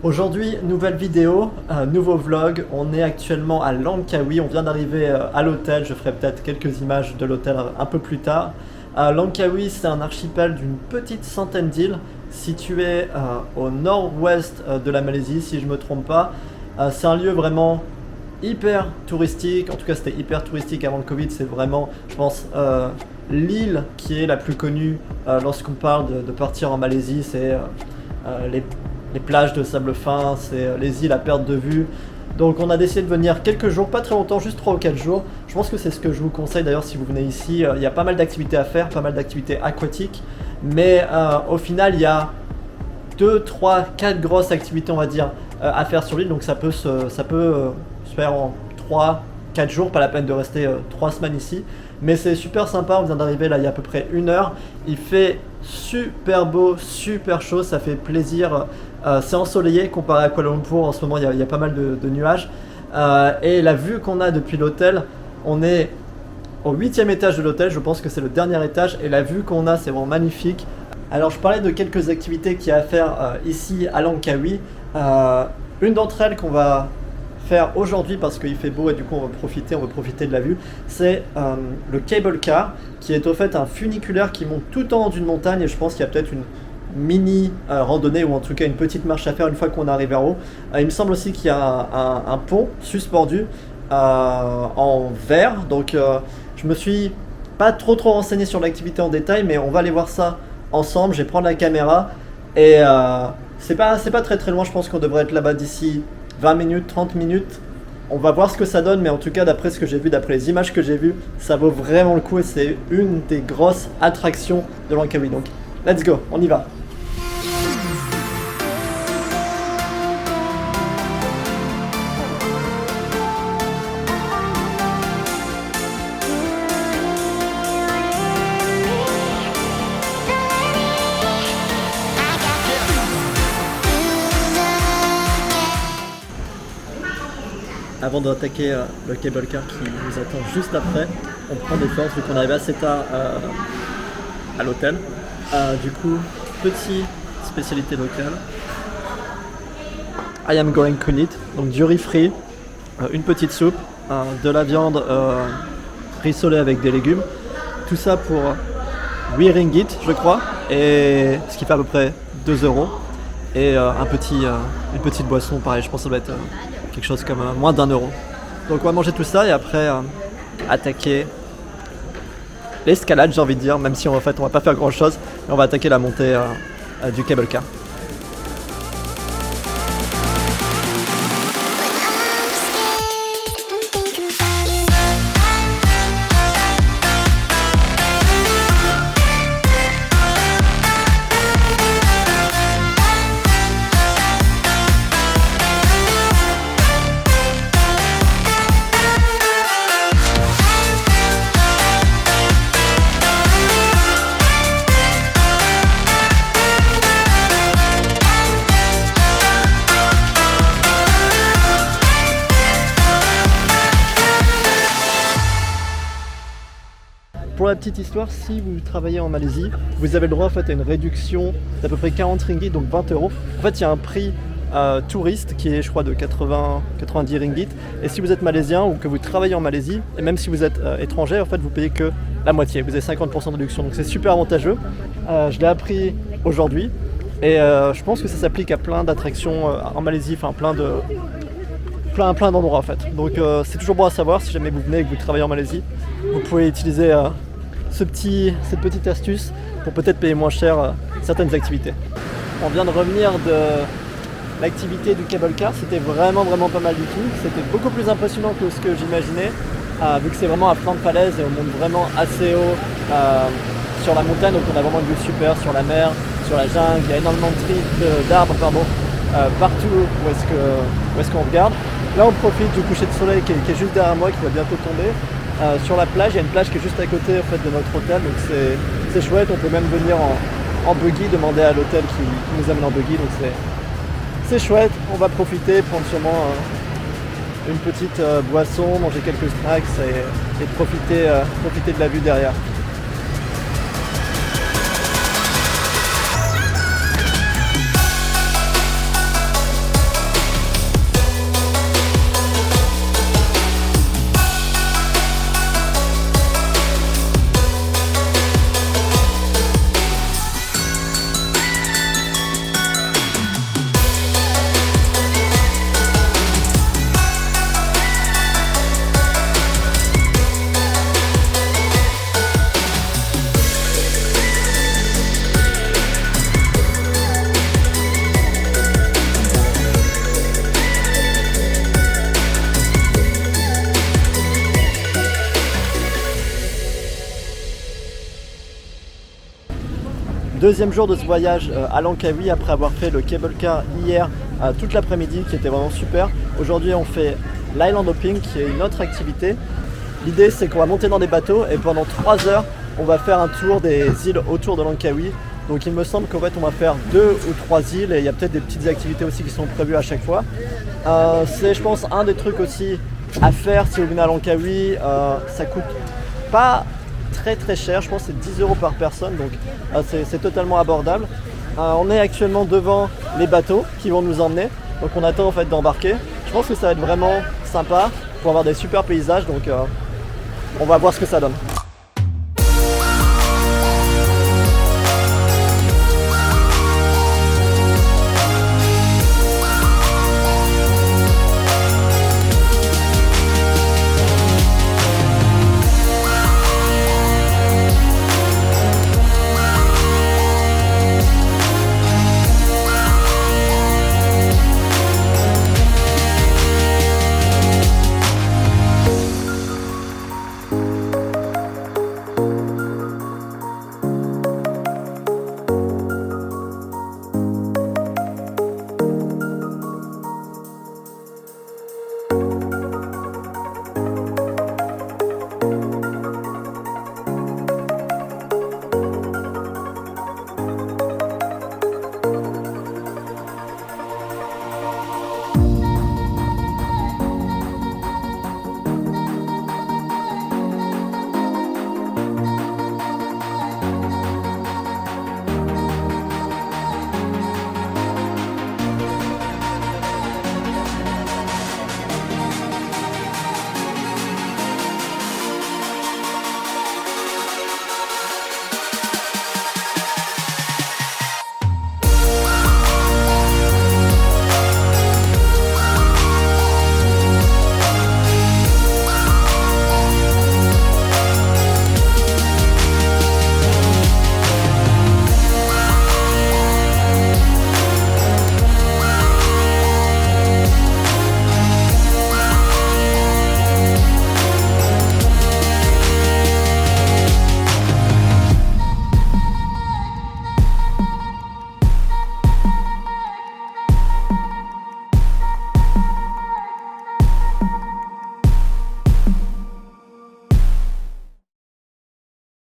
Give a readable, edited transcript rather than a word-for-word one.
Aujourd'hui, nouvelle vidéo, nouveau vlog. On est actuellement à Langkawi. On vient d'arriver à l'hôtel. Je ferai peut-être quelques images de l'hôtel un peu plus tard. Langkawi, c'est un archipel d'une petite centaine d'îles situé au nord-ouest de la Malaisie, si je ne me trompe pas. C'est un lieu vraiment hyper touristique. En tout cas, c'était hyper touristique avant le Covid. C'est vraiment, je pense, l'île qui est la plus connue lorsqu'on parle de partir en Malaisie. C'est les plages de sable fin, c'est les îles à perte de vue. Donc on a décidé de venir quelques jours, pas très longtemps, juste 3 ou 4 jours. Je pense que c'est ce que je vous conseille d'ailleurs si vous venez ici. Il y a pas mal d'activités à faire, pas mal d'activités aquatiques. Mais au final, il y a 2, 3, 4 grosses activités, on va dire, à faire sur l'île. Donc ça peut se faire en 3, 4 jours, pas la peine de rester 3 semaines ici. Mais c'est super sympa, on vient d'arriver là il y a à peu près 1 heure. Il fait super beau, super chaud, ça fait plaisir. C'est ensoleillé comparé à Kuala Lumpur, en ce moment il y a pas mal de nuages. Et la vue qu'on a depuis l'hôtel, on est au 8e étage de l'hôtel, je pense que c'est le dernier étage. Et la vue qu'on a, c'est vraiment magnifique. Alors je parlais de quelques activités qu'il y a à faire ici à Langkawi. Une d'entre elles qu'on va faire aujourd'hui parce qu'il fait beau et du coup on va profiter de la vue, c'est le cable car, qui est au fait un funiculaire qui monte tout en haut d'une montagne, et je pense qu'il y a peut-être une mini randonnée ou en tout cas une petite marche à faire une fois qu'on arrive vers haut. Il me semble aussi qu'il y a un pont suspendu en verre, donc je me suis pas trop renseigné sur l'activité en détail, mais on va aller voir ça ensemble. Je vais prendre la caméra et c'est pas très loin, je pense qu'on devrait être là-bas d'ici 20 minutes, 30 minutes, on va voir ce que ça donne, mais en tout cas d'après ce que j'ai vu, d'après les images que j'ai vues, ça vaut vraiment le coup et c'est une des grosses attractions de Langkawi. Donc let's go, on y va. Avant d'attaquer le cable car qui nous attend juste après, on prend des forces vu qu'on arrive assez tard à l'hôtel. Du coup, petite spécialité locale. I am going to eat, donc du riz frit, une petite soupe, de la viande rissolée avec des légumes. Tout ça pour 8 ringgit, je crois, et ce qui fait à peu près 2 €. Et une petite boisson, pareil, je pense que ça doit être quelque chose comme moins d'1 €. Donc on va manger tout ça et après attaquer l'escalade, j'ai envie de dire, même si en fait on va pas faire grand chose, mais on va attaquer la montée du cable car. Pour la petite histoire, si vous travaillez en Malaisie, vous avez le droit en fait, à une réduction d'à peu près 40 ringgit, donc 20 €. En fait, il y a un prix touriste qui est, je crois, de 90 ringgit. Et si vous êtes malaisien ou que vous travaillez en Malaisie, et même si vous êtes étranger, en fait, vous payez que la moitié. Vous avez 50% de réduction, donc c'est super avantageux. Je l'ai appris aujourd'hui et je pense que ça s'applique à plein d'attractions en Malaisie, enfin plein d'endroits en fait. Donc c'est toujours bon à savoir si jamais vous venez et que vous travaillez en Malaisie. Vous pouvez utiliser cette petite astuce pour peut-être payer moins cher certaines activités. On vient de revenir de l'activité du cable car, c'était vraiment pas mal du tout. C'était beaucoup plus impressionnant que ce que j'imaginais, vu que c'est vraiment à flanc de falaise et on monte vraiment assez haut sur la montagne, donc on a vraiment une vue super sur la mer, sur la jungle. Il y a énormément d'arbres partout où est-ce qu'on regarde. Là on profite du coucher de soleil qui est juste derrière moi, qui va bientôt tomber. Sur la plage, il y a une plage qui est juste à côté en fait, de notre hôtel, donc c'est chouette. On peut même venir en buggy, demander à l'hôtel qui nous amène en buggy, donc c'est chouette. On va profiter, prendre sûrement une petite boisson, manger quelques snacks et profiter de la vue derrière. Deuxième jour de ce voyage à Langkawi après avoir fait le cable car hier toute l'après-midi qui était vraiment super. Aujourd'hui on fait l'island hopping qui est une autre activité. L'idée c'est qu'on va monter dans des bateaux et pendant 3 heures on va faire un tour des îles autour de Langkawi. Donc il me semble qu'en fait on va faire 2 ou 3 îles et il y a peut-être des petites activités aussi qui sont prévues à chaque fois. C'est je pense un des trucs aussi à faire si vous venez à Langkawi. Ça coûte pas très cher, je pense que c'est 10 € par personne, donc c'est totalement abordable. On est actuellement devant les bateaux qui vont nous emmener, donc on attend en fait d'embarquer. Je pense que ça va être vraiment sympa pour avoir des super paysages, donc on va voir ce que ça donne.